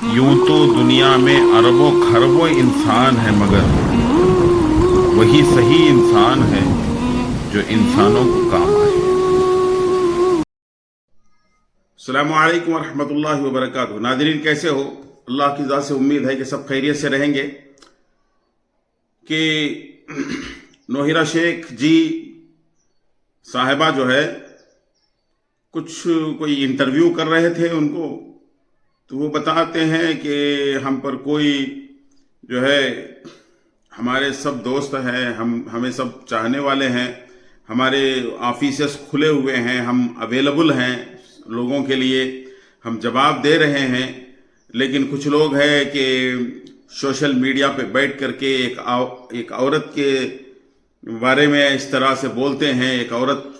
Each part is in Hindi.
यूं तो दुनिया में अरबों खरबों इंसान है, मगर वही सही इंसान है जो इंसानों को काम आए। अस्सलामु अलैकुम वरहमतुल्लाहि वबरकातुहू। नाज़रीन, कैसे हो? अल्लाह की ज़ात से उम्मीद है कि सब खैरियत से रहेंगे। कि नोहिरा शेख जी साहिबा जो है, कुछ कोई इंटरव्यू कर रहे थे उनको, तो वो बताते हैं कि हम पर कोई जो है, हमारे सब दोस्त हैं, हमें सब चाहने वाले हैं, हमारे ऑफिसेस खुले हुए हैं, हम अवेलेबल हैं लोगों के लिए, हम जवाब दे रहे हैं। लेकिन कुछ लोग हैं कि सोशल मीडिया पे बैठ करके एक औरत के बारे में इस तरह से बोलते हैं। एक औरत,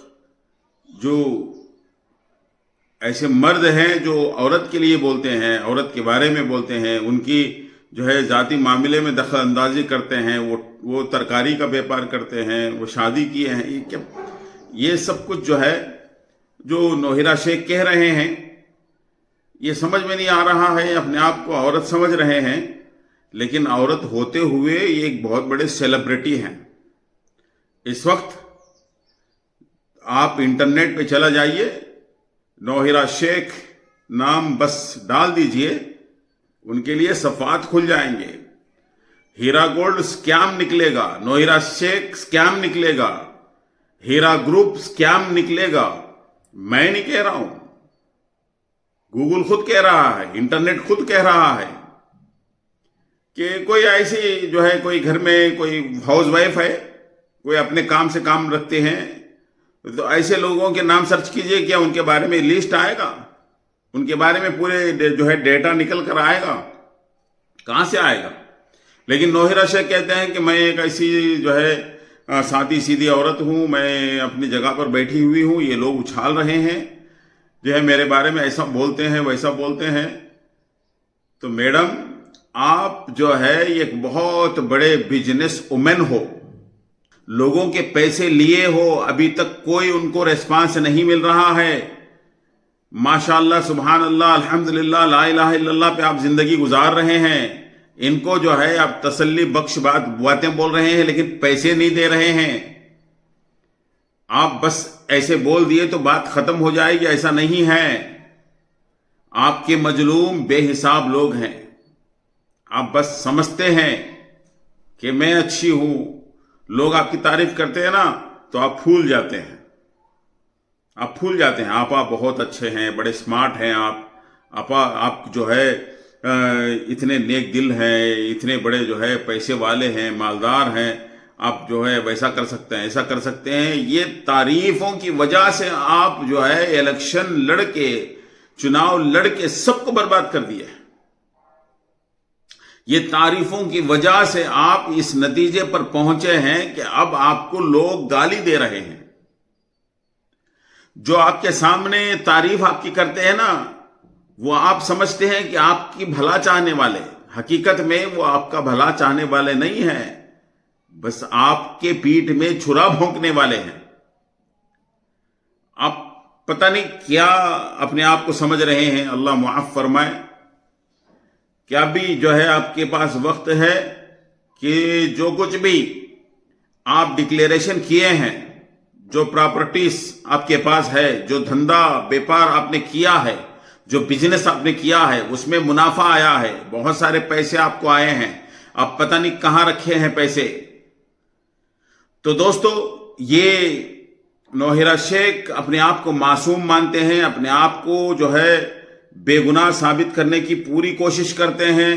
जो ऐसे मर्द हैं जो औरत के लिए बोलते हैं, औरत के बारे में बोलते हैं, उनकी जो है जाती मामले में दखल अंदाजी करते हैं, वो तरकारी का व्यापार करते हैं, वो शादी किए हैं, ये क्या, ये सब कुछ जो है, जो नोहिरा शेख कह रहे हैं, ये समझ में नहीं आ रहा है। अपने आप को औरत समझ रहे हैं, लेकिन औरत होते हुए ये एक बहुत बड़े सेलिब्रिटी हैं। इस वक्त आप इंटरनेट पे चला जाइए, नोहिरा शेख नाम बस डाल दीजिए, उनके लिए सफात खुल जाएंगे। हीरा गोल्ड स्कैम निकलेगा, नोहिरा शेख स्कैम निकलेगा, हीरा ग्रुप स्कैम निकलेगा। मैं नहीं कह रहा हूं, गूगल खुद कह रहा है, इंटरनेट खुद कह रहा है कि कोई ऐसी जो है, कोई घर में कोई हाउस वाइफ है, कोई अपने काम से काम रखते हैं, तो ऐसे लोगों के नाम सर्च कीजिए, क्या उनके बारे में लिस्ट आएगा? उनके बारे में पूरे जो है डेटा निकल कर आएगा? कहां से आएगा? लेकिन नोहिरा शेख कहते हैं कि मैं एक ऐसी जो है सादी सीधी औरत हूं, मैं अपनी जगह पर बैठी हुई हूं, ये लोग उछाल रहे हैं, जो है मेरे बारे में ऐसा बोलते हैं, वैसा बोलते हैं। तो मैडम, आप जो है एक बहुत बड़े बिजनेस वुमेन हो, लोगों के पैसे लिए हो, अभी तक कोई उनको रेस्पॉन्स नहीं मिल रहा है। माशाअल्लाह, सुभान अल्लाह, अल्हम्दुलिल्लाह, ला इलाहा इल्लल्लाह पे आप जिंदगी गुजार रहे हैं। इनको जो है आप तसल्ली बख्श बातें बोल रहे हैं, लेकिन पैसे नहीं दे रहे हैं। आप बस ऐसे बोल दिए तो बात खत्म हो जाएगी, ऐसा नहीं है। आपके मजलूम बेहिसाब लोग हैं। आप बस समझते हैं कि मैं अच्छी हूं, लोग आपकी तारीफ करते हैं ना, तो आप फूल जाते हैं, आप फूल जाते हैं। आप बहुत अच्छे हैं, बड़े स्मार्ट हैं आप जो है इतने नेक दिल हैं, इतने बड़े जो है पैसे वाले हैं, मालदार हैं, आप जो है वैसा कर सकते हैं, ऐसा कर सकते हैं। ये तारीफों की वजह से आप जो है इलेक्शन लड़के, चुनाव लड़के सबको बर्बाद कर दिया है। ये तारीफों की वजह से आप इस नतीजे पर पहुंचे हैं कि अब आपको लोग गाली दे रहे हैं। जो आपके सामने तारीफ आपकी करते हैं ना, वो आप समझते हैं कि आपकी भला चाहने वाले, हकीकत में वो आपका भला चाहने वाले नहीं हैं, बस आपके पीठ में छुरा भोंकने वाले हैं। आप पता नहीं क्या अपने आप को समझ रहे हैं, अल्लाह मुआफ फरमाए। क्या भी जो है आपके पास वक्त है कि जो कुछ भी आप डिक्लेरेशन किए हैं, जो प्रॉपर्टीज आपके पास है, जो धंधा व्यापार आपने किया है, जो बिजनेस आपने किया है, उसमें मुनाफा आया है, बहुत सारे पैसे आपको आए हैं, आप पता नहीं कहां रखे हैं पैसे। तो दोस्तों, ये नोहिरा शेख अपने आप को मासूम मानते हैं, अपने आप को जो है बेगुनाह साबित करने की पूरी कोशिश करते हैं,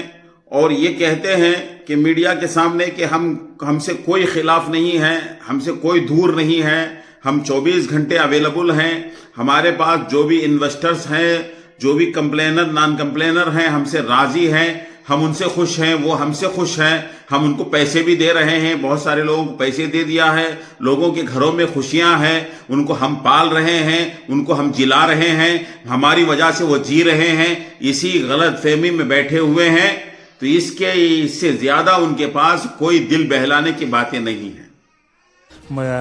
और ये कहते हैं कि मीडिया के सामने कि हमसे कोई खिलाफ नहीं है, हमसे कोई दूर नहीं है, हम 24 घंटे अवेलेबल हैं, हमारे पास जो भी इन्वेस्टर्स हैं, जो भी कंप्लेनर नॉन कंप्लेनर हैं, हमसे राजी हैं, हम उनसे खुश हैं, वो हमसे खुश हैं, हम उनको पैसे भी दे रहे हैं, बहुत सारे लोगों को पैसे दे दिया है, लोगों के घरों में खुशियां हैं, उनको हम पाल रहे हैं, उनको हम जिला रहे हैं, हमारी वजह से वो जी रहे हैं। इसी गलत फहमी में बैठे हुए हैं, तो इससे ज्यादा उनके पास कोई दिल बहलाने की बातें नहीं है।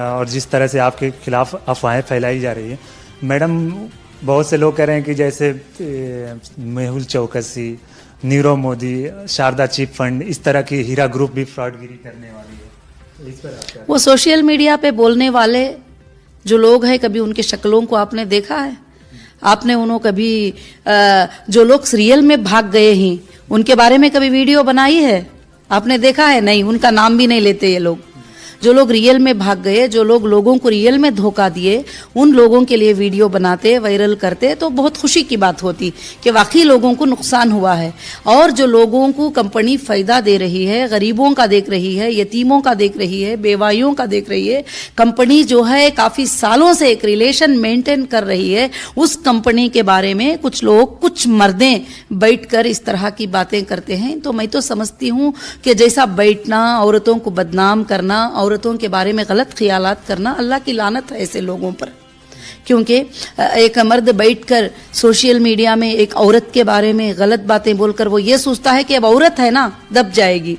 और जिस तरह से आपके खिलाफ अफवाहें फैलाई जा रही है मैडम, बहुत से लोग कह रहे हैं कि जैसे मेहुल चौकसी नीरव मोदी, शारदा चिट फंड, इस तरह की हीरा ग्रुप भी फ्रॉडगिरी करने वाली है, तो इस पर आप क्या? वो सोशल मीडिया पे बोलने वाले जो लोग हैं, कभी उनके शक्लों को आपने देखा है? आपने उन्हों कभी जो लोग रियल में भाग गए हैं उनके बारे में कभी वीडियो बनाई है? आपने देखा है? नहीं, उनका नाम भी नहीं लेते ये लोग। जो लोग रियल में भाग गए, जो लोग लोगों को रियल में धोखा दिए, उन लोगों के लिए वीडियो बनाते, वायरल करते तो बहुत खुशी की बात होती कि वाकई लोगों को नुकसान हुआ है। और जो लोगों को कंपनी फ़ायदा दे रही है, गरीबों का देख रही है, यतीमों का देख रही है, बेवाइयों का देख रही है, कंपनी जो है काफ़ी सालों से एक रिलेशन मेंटेन कर रही है, उस कंपनी के बारे में कुछ लोग, कुछ मर्दें बैठकर इस तरह की बातें करते हैं। तो मैं तो समझती हूँ कि जैसा बैठना, औरतों को बदनाम करना, औरतों के बारे में गलत ख्यालात करना, अल्लाह की लानत है ऐसे लोगों पर। क्योंकि एक मर्द बैठकर सोशल मीडिया में एक औरत के बारे में गलत बातें बोलकर वो ये सोचता है कि अब औरत है ना, दब जाएगी,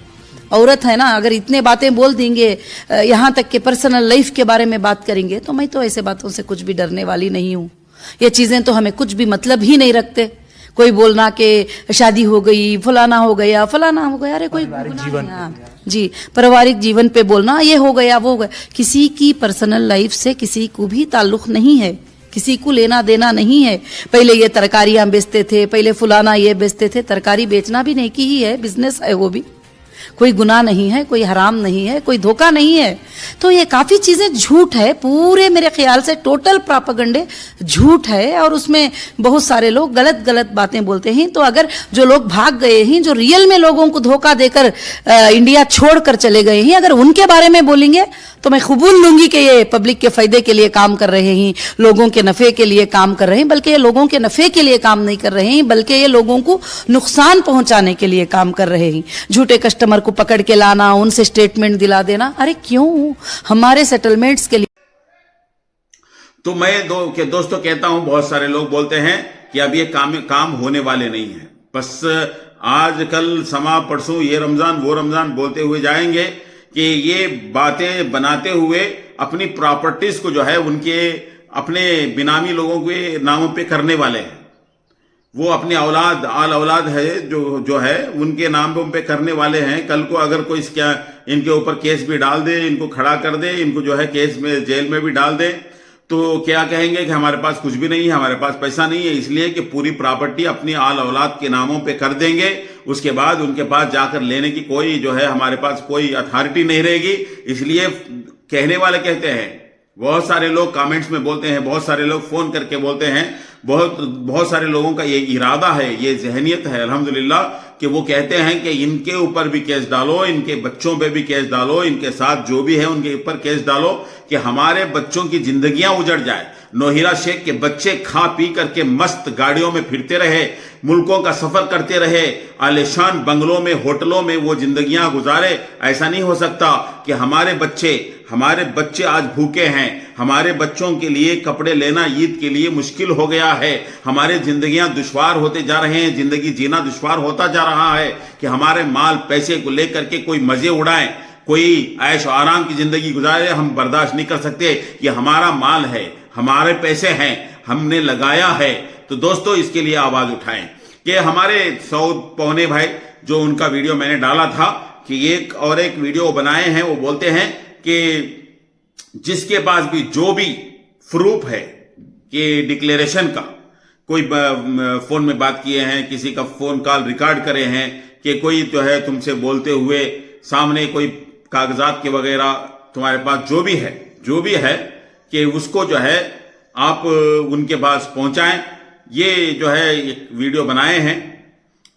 औरत है ना, अगर इतने बातें बोल देंगे, यहाँ तक कि पर्सनल लाइफ के बारे में बात करेंगे, तो मैं तो ऐसे बातों से कुछ भी डरने वाली नहीं हूँ। ये चीज़ें तो हमें कुछ भी मतलब ही नहीं रखते। कोई बोलना कि शादी हो गई, फलाना हो गया, फलाना हो गया, अरे कोई जीवन जी, पारिवारिक जीवन पे बोलना, ये हो गया, वो हो गया। किसी की पर्सनल लाइफ से किसी को भी ताल्लुक नहीं है, किसी को लेना देना नहीं है। पहले ये तरकारियां बेचते थे, पहले फलाना ये बेचते थे, तरकारी बेचना भी नहीं की ही है, बिजनेस है, वो भी कोई गुनाह नहीं है, कोई हराम नहीं है, कोई धोखा नहीं है। तो ये काफ़ी चीज़ें झूठ है, पूरे मेरे ख्याल से टोटल प्रोपेगेंडे झूठ है, और उसमें बहुत सारे लोग गलत गलत बातें बोलते हैं। तो अगर जो लोग भाग गए हैं, जो रियल में लोगों को धोखा देकर इंडिया छोड़कर चले गए हैं, अगर उनके बारे में बोलेंगे तो मैं कबूल लूंगी कि ये पब्लिक के फायदे के लिए काम कर रहे हैं, लोगों के नफ़े के लिए काम कर रहे हैं। बल्कि ये लोगों के नफ़े के लिए काम नहीं कर रहे हैं, बल्कि ये लोगों को नुकसान पहुंचाने के लिए काम कर रहे हैं। झूठे कस्टमर को पकड़ के लाना, उनसे स्टेटमेंट दिला देना, अरे क्यों? हमारे सेटलमेंट्स के लिए। तो मैं दोस्तों कहता हूं, बहुत सारे लोग बोलते हैं कि अब ये काम होने वाले नहीं है, बस आज कल समा परसों ये रमजान वो रमजान बोलते हुए जाएंगे कि ये बातें बनाते हुए अपनी प्रॉपर्टीज को जो है उनके अपने बिनामी लोगों के नामों पे करने वाले हैं। वो अपनी औलाद, आल औलाद है जो है उनके नामों पे करने वाले हैं। कल को अगर कोई इनके ऊपर केस भी डाल दे, इनको खड़ा कर दे, इनको जो है केस में जेल में भी डाल दे, तो क्या कहेंगे कि हमारे पास कुछ भी नहीं है, हमारे पास पैसा नहीं है, इसलिए कि पूरी प्रॉपर्टी अपनी आल औलाद के नामों पे कर देंगे। उसके बाद उनके पास जाकर लेने की कोई जो है हमारे पास कोई अथॉरिटी नहीं रहेगी। इसलिए कहने वाले कहते हैं, बहुत सारे लोग कमेंट्स में बोलते हैं, बहुत सारे लोग फोन करके बोलते हैं, बहुत सारे लोगों का ये इरादा है, ये जहनियत है अल्हम्दुलिल्लाह, कि वो कहते हैं कि इनके ऊपर भी केस डालो, इनके बच्चों पे भी केस डालो, इनके साथ जो भी है उनके ऊपर केस डालो, कि हमारे बच्चों की जिंदगियां उजड़ जाए। नौहिरा शेख के बच्चे खा पी करके मस्त गाड़ियों में फिरते रहे, मुल्कों का सफर करते रहे, आलिशान बंगलों में, होटलों में वो जिंदगियां गुजारे। ऐसा नहीं हो सकता कि हमारे बच्चे आज भूखे हैं, हमारे बच्चों के लिए कपड़े लेना ईद के लिए मुश्किल हो गया है, हमारे जिंदगियां दुश्वार होते जा रहे हैं, जिंदगी जीना दुश्वार होता जा रहा है, कि हमारे माल पैसे को लेकर के कोई मजे उड़ाएं, कोई ऐश आराम की जिंदगी गुजारे, हम बर्दाश्त नहीं कर सकते। ये हमारा माल है, हमारे पैसे हैं, हमने लगाया है। तो दोस्तों इसके लिए आवाज उठाएं कि हमारे सऊद पौने भाई, जो उनका वीडियो मैंने डाला था, कि एक वीडियो बनाए हैं, वो बोलते हैं कि जिसके पास भी जो भी प्रूफ है कि डिक्लेरेशन का, कोई फोन में बात किए हैं, किसी का फोन कॉल रिकॉर्ड करे हैं, कि कोई जो है तुमसे बोलते हुए सामने कोई कागजात के वगैरह तुम्हारे पास जो भी है कि उसको जो है आप उनके पास पहुंचाएं। ये जो है एक वीडियो बनाए हैं,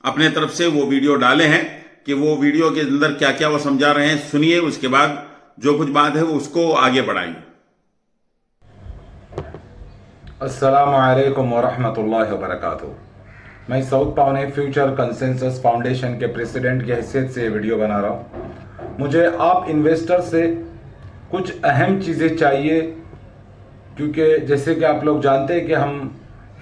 अपने तरफ से वो वीडियो डाले हैं, कि वो वीडियो के अंदर क्या क्या वो समझा रहे हैं, सुनिए, उसके बाद जो कुछ बात है वो उसको आगे बढ़ाइए। अस्सलामु अलैकुम वरहमतुल्लाहि वबरकातुहू। मैं सऊद पौने फ्यूचर कंसेंसस फाउंडेशन के प्रेसिडेंट की हैसियत से वीडियो बना रहा हूँ। मुझे आप इन्वेस्टर से कुछ अहम चीज़ें चाहिए, क्योंकि जैसे कि आप लोग जानते हैं कि हम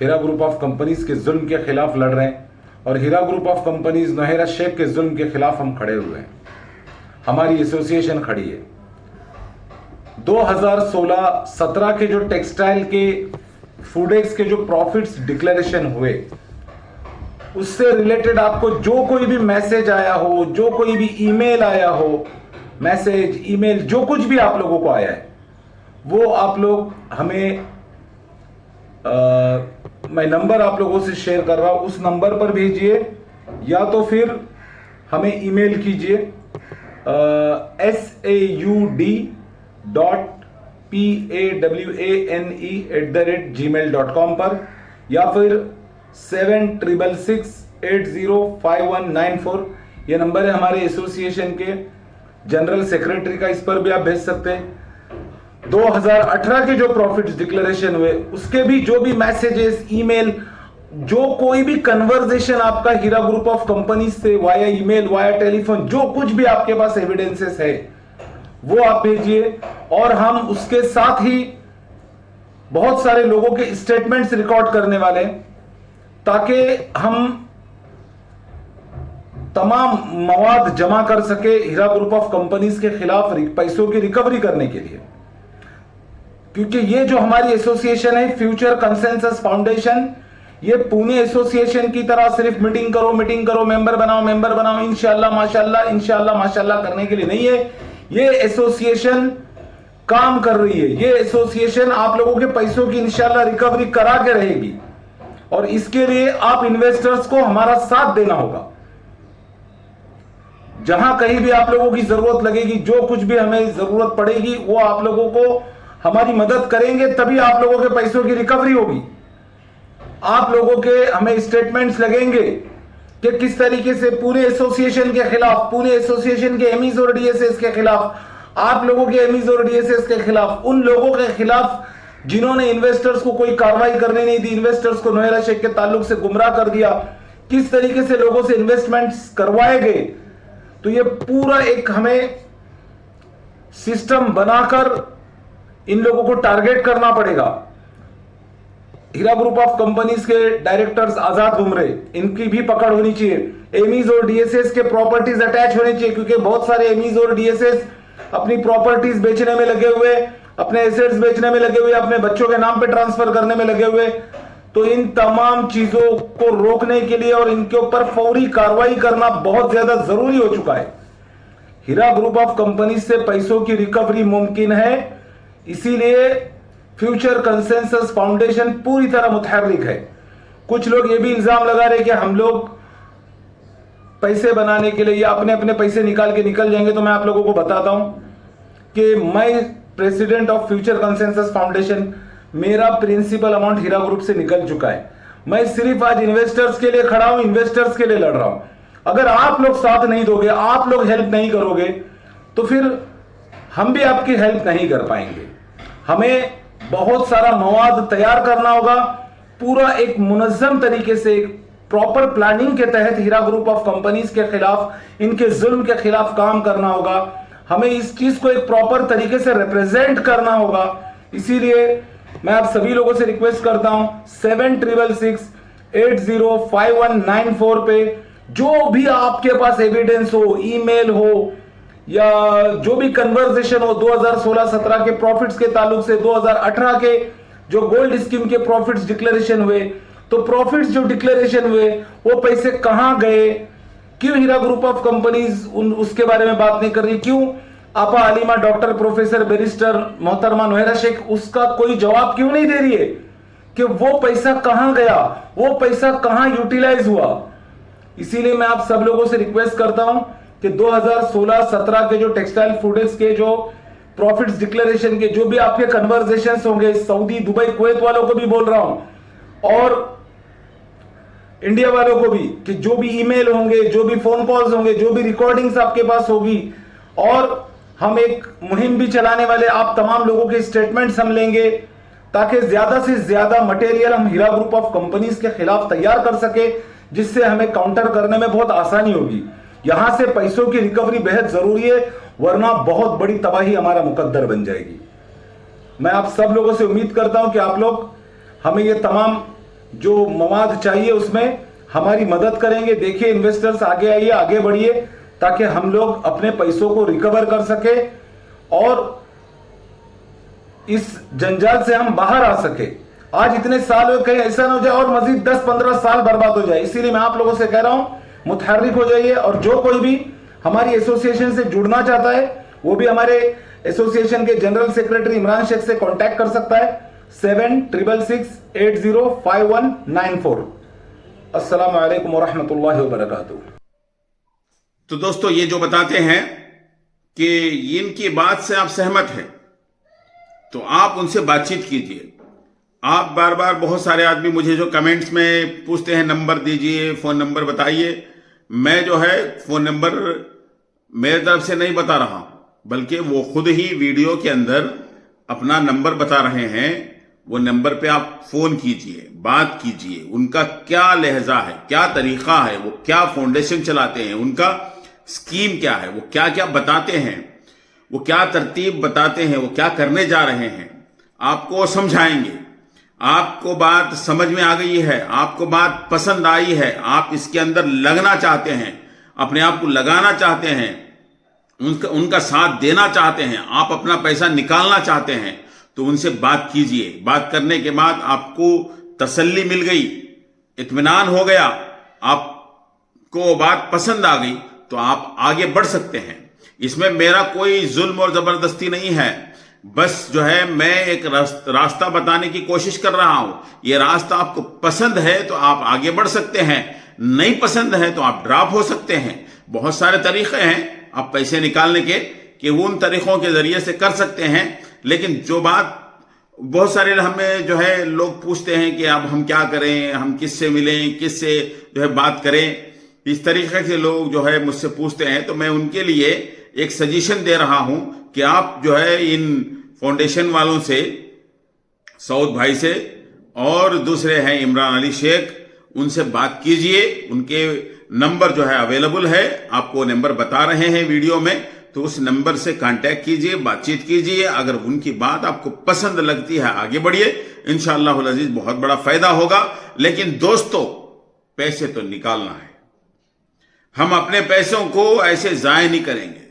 हीरा ग्रुप ऑफ कंपनीज़ के जुल्म के खिलाफ लड़ रहे हैं, और हीरा group of companies Nowhera Sheikh के जुल्म के खिलाफ हम खड़े हुए हैं, हमारी एसोसिएशन खड़ी है। 2016-17 के जो टेक्सटाइल के फूडेक्स के जो प्रॉफिट्स डिक्लेरेशन हुए, उससे रिलेटेड आपको जो कोई भी मैसेज आया हो, जो कोई भी ईमेल आया हो, मैसेज ईमेल जो कुछ भी आप लोगों को आया है, वो आप लोग हमें मैं नंबर आप लोगों से शेयर कर रहा हूं, उस नंबर पर भेजिए या तो फिर हमें ईमेल कीजिए saud.pawane@gmail.com पर, या फिर 7666805194 ये नंबर है हमारे एसोसिएशन के जनरल सेक्रेटरी का, इस पर भी आप भेज सकते हैं। 2018 के जो प्रॉफिट्स डिक्लेरेशन हुए उसके भी जो भी मैसेजेस, ईमेल, जो कोई भी कन्वर्सेशन आपका हीरा ग्रुप ऑफ कंपनी से वाया ईमेल, वाया टेलीफोन, जो कुछ भी आपके पास एविडेंसेस है वो आप भेजिए, और हम उसके साथ ही बहुत सारे लोगों के स्टेटमेंट्स रिकॉर्ड करने वाले हैं ताकि हम तमाम मवाद जमा कर सके हीरा ग्रुप ऑफ कंपनीज के खिलाफ पैसों की रिकवरी करने के लिए। क्योंकि ये जो हमारी एसोसिएशन है फ्यूचर कंसेंसस फाउंडेशन, ये पुणे एसोसिएशन की तरह सिर्फ मीटिंग करो मेंबर बनाओ इंशाल्लाह माशाल्लाह करने के लिए नहीं है। ये एसोसिएशन काम कर रही है, ये एसोसिएशन आप लोगों के पैसों की इंशाल्लाह रिकवरी करा के रहेगी, और इसके लिए आप इन्वेस्टर्स को हमारा साथ देना होगा। जहां कहीं भी आप लोगों की जरूरत लगेगी, जो कुछ भी हमें जरूरत पड़ेगी, वो आप लोगों को हमारी मदद करेंगे, तभी आप लोगों के पैसों की रिकवरी होगी। आप लोगों के हमें स्टेटमेंट्स लगेंगे कि किस तरीके से पूरे एसोसिएशन के खिलाफ, पूरे एसोसिएशन के एमईज और डीएसएस के खिलाफ, आप लोगों के एमईज और डीएसएस के खिलाफ, उन लोगों के खिलाफ जिन्होंने इन्वेस्टर्स को कोई कार्रवाई करने नहीं दी, इन्वेस्टर्स को नोएरा शेख के ताल्लुक से गुमराह कर दिया, किस तरीके से लोगों से इन्वेस्टमेंट्स करवाए गए। तो ये पूरा एक हमें सिस्टम बनाकर इन लोगों को टारगेट करना पड़ेगा। हीरा ग्रुप ऑफ कंपनीज के डायरेक्टर्स आजाद घूम रहे, इनकी भी पकड़ होनी चाहिए। एमईज और डीएसएस के प्रॉपर्टीज अटैच होने चाहिए, क्योंकि बहुत सारे एमईज और डीएसएस अपनी प्रॉपर्टीज बेचने में लगे हुए, अपने एसेट्स बेचने में लगे हुए, अपने बच्चों के नाम पे ट्रांसफर करने में लगे हुए। तो इन तमाम चीजों को रोकने के लिए और इनके ऊपर फौरी कार्रवाई करना बहुत ज्यादा जरूरी हो चुका है। हीरा ग्रुप ऑफ कंपनी से पैसों की रिकवरी मुमकिन है, इसीलिए फ्यूचर कंसेंसस फाउंडेशन पूरी तरह मुतहर्रिक है। कुछ लोग ये भी इल्जाम लगा रहे कि हम लोग पैसे बनाने के लिए या अपने अपने पैसे निकाल के निकल जाएंगे। तो मैं आप लोगों को बताता हूं कि मैं president of future consensus foundation, मेरा प्रिंसिपल अमाउंट हीरा ग्रुप से निकल चुका है। मैं सिर्फ आज इन्वेस्टर्स के लिए खड़ा हूं, इन्वेस्टर्स के लिए लड़ रहा हूं। अगर आप लोग साथ नहीं दोगे, आप लोग हेल्प नहीं करोगे, तो फिर हम भी आपकी हेल्प नहीं कर पाएंगे। हमें बहुत सारा मवाद तैयार करना होगा, पूरा एक मुनज्जम तरीके से, एक प्रॉपर प्लानिंग के तहत हीरा ग्रुप ऑफ कंपनीज के खिलाफ, इनके जुल्म के खिलाफ काम करना होगा। हमें इस चीज को एक प्रॉपर तरीके से रिप्रेजेंट करना होगा। इसीलिए मैं आप सभी लोगों से रिक्वेस्ट करता हूं 7666805194 पे जो भी आपके पास एविडेंस हो, ईमेल हो या जो भी कन्वर्सेशन हो 2016-17 के प्रॉफिट्स के ताल्लुक से, 2018 के जो गोल्ड स्कीम के प्रॉफिट्स डिक्लेरेशन हुए, तो प्रॉफिट्स जो डिक्लेरेशन हुए वो पैसे कहां गए, क्यों हीरा ग्रुप ऑफ कंपनीज उसके बारे में बात नहीं कर रही, क्यों आपा आलिमा डॉक्टर प्रोफेसर बैरिस्टर मोहतरमा नोएरा शेख उसका कोई जवाब क्यों नहीं दे रही है कि वो पैसा कहां गया, वो पैसा कहां यूटिलाइज हुआ। इसीलिए मैं आप सब लोगों से रिक्वेस्ट करता हूं कि 2016-17 के जो टेक्सटाइल फूड्स के जो प्रॉफिट्स डिक्लेरेशन के जो भी आपके कन्वर्सेशंस होंगे, सऊदी, दुबई, कुवैत वालों को भी बोल रहा हूं और इंडिया वालों को भी, कि जो भी ईमेल होंगे, जो भी फोन कॉल्स होंगे, जो भी रिकॉर्डिंग्स आपके पास होगी, और हम एक मुहिम भी चलाने वाले, आप तमाम लोगों के स्टेटमेंट्स हम लेंगे ताकि ज्यादा से ज्यादा मटेरियल हम हीरा ग्रुप ऑफ कंपनीज के खिलाफ तैयार कर सके, जिससे हमें काउंटर करने में बहुत आसानी होगी। यहां से पैसों की रिकवरी बेहद जरूरी है, वरना बहुत बड़ी तबाही हमारा मुकद्दर बन जाएगी। मैं आप सब लोगों से उम्मीद करता हूं कि आप लोग हमें ये तमाम जो मवाद चाहिए उसमें हमारी मदद करेंगे। देखिए इन्वेस्टर्स आगे आइए, आगे बढ़िए, ताकि हम लोग अपने पैसों को रिकवर कर सके और इस जंजाल से हम बाहर आ सके। आज इतने साल हुए, कहीं ऐसा ना हो जाए और मजीद 10-15 साल बर्बाद हो जाए। इसीलिए मैं आप लोगों से कह रहा हूं, मुतहर्रिक हो जाइए, और जो कोई भी हमारी एसोसिएशन से जुड़ना चाहता है वो भी हमारे एसोसिएशन के जनरल सेक्रेटरी इमरान शेख से कांटेक्ट कर सकता है 7666805194। अस्सलामु अलैकुम वरहमतुल्लाहि वबरकातुहू। तो दोस्तों, ये जो बताते हैं कि इनकी बात से आप सहमत हैं तो आप उनसे बातचीत कीजिए। आप बार बार, बहुत सारे आदमी मुझे जो कमेंट्स में पूछते हैं नंबर दीजिए, फोन नंबर बताइए, मैं जो है फोन नंबर मेरे तरफ से नहीं बता रहा हूं, बल्कि वो खुद ही वीडियो के अंदर अपना नंबर बता रहे हैं। वो नंबर पे आप फोन कीजिए, बात कीजिए, उनका क्या लहजा है, क्या तरीका है, वो क्या फाउंडेशन चलाते हैं, उनका स्कीम क्या है, वो क्या क्या बताते हैं, वो क्या तरतीब बताते हैं, वो क्या करने जा रहे हैं, आपको समझाएंगे। आपको बात समझ में आ गई है, आपको बात पसंद आई है, आप इसके अंदर लगना चाहते हैं, अपने आप को लगाना चाहते हैं, उनका साथ देना चाहते हैं, आप अपना पैसा निकालना चाहते हैं, तो उनसे बात कीजिए। बात करने के बाद आपको तसल्ली मिल गई, इत्मीनान हो गया, आपको बात पसंद आ गई, तो आप आगे बढ़ सकते हैं। इसमें मेरा कोई जुल्म और जबरदस्ती नहीं है, बस जो है मैं एक रास्ता बताने की कोशिश कर रहा हूं। यह रास्ता आपको पसंद है तो आप आगे बढ़ सकते हैं, नहीं पसंद है तो आप ड्रॉप हो सकते हैं। बहुत सारे तरीके हैं आप पैसे निकालने के, कि उन तरीकों के जरिए से कर सकते हैं। लेकिन जो बात बहुत सारे हमें जो है लोग पूछते हैं कि अब हम क्या करें, हम किससे मिलें, किससे जो है बात करें, इस तरीके से लोग जो है मुझसे पूछते हैं, तो मैं उनके लिए एक सजेशन दे रहा हूं कि आप जो है इन फाउंडेशन वालों से, सऊद भाई से और दूसरे हैं इमरान अली शेख, उनसे बात कीजिए। उनके नंबर जो है अवेलेबल है, आपको नंबर बता रहे हैं वीडियो में, तो उस नंबर से कांटेक्ट कीजिए, बातचीत कीजिए। अगर उनकी बात आपको पसंद लगती है, आगे बढ़िए, इंशाअल्लाहुल अजीज बहुत बड़ा फायदा होगा। लेकिन दोस्तों, पैसे तो निकालना है। हम अपने पैसों को ऐसे जाया नहीं करेंगे,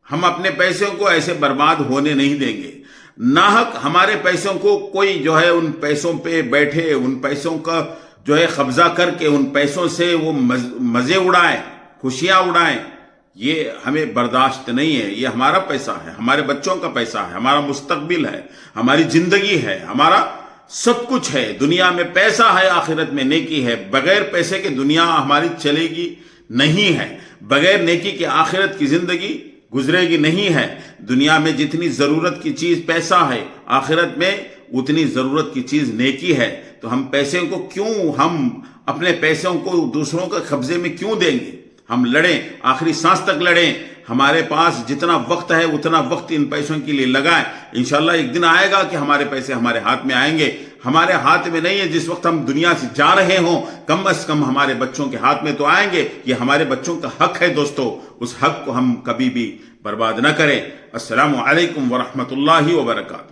हम अपने पैसों को ऐसे बर्बाद होने नहीं देंगे। नाहक हमारे पैसों को कोई जो है उन पैसों पे बैठे, उन पैसों का जो है कब्जा करके उन पैसों से वो मजे उड़ाएं, खुशियां उड़ाएं, ये हमें बर्दाश्त नहीं है। ये हमारा पैसा है, हमारे बच्चों का पैसा है, हमारा मुस्तकबिल है, हमारी जिंदगी है, हमारा सब कुछ है। दुनिया में पैसा है, आखिरत में नेकी है। बगैर पैसे के दुनिया हमारी चलेगी नहीं है, बगैर नेकी के आखिरत की जिंदगी गुजरेगी नहीं है। दुनिया में जितनी जरूरत की चीज पैसा है, आखिरत में उतनी जरूरत की चीज नेकी है। तो हम पैसे को क्यों, हम अपने पैसों को दूसरों के कब्जे में क्यों देंगे? हम लड़ें, आखिरी सांस तक लड़ें। हमारे पास जितना वक्त है उतना वक्त इन पैसों के लिए लगाएं। इंशाल्लाह एक दिन आएगा कि हमारे पैसे हमारे हाथ में आएंगे। हमारे हाथ में नहीं है जिस वक्त हम दुनिया से जा रहे हों, कम से कम हमारे बच्चों के हाथ में तो आएंगे। ये हमारे बच्चों का हक है दोस्तों, उस हक को हम कभी भी बर्बाद न करें। अस्सलामु अलैकुम वरहमतुल्लाहि वबरकातुहू।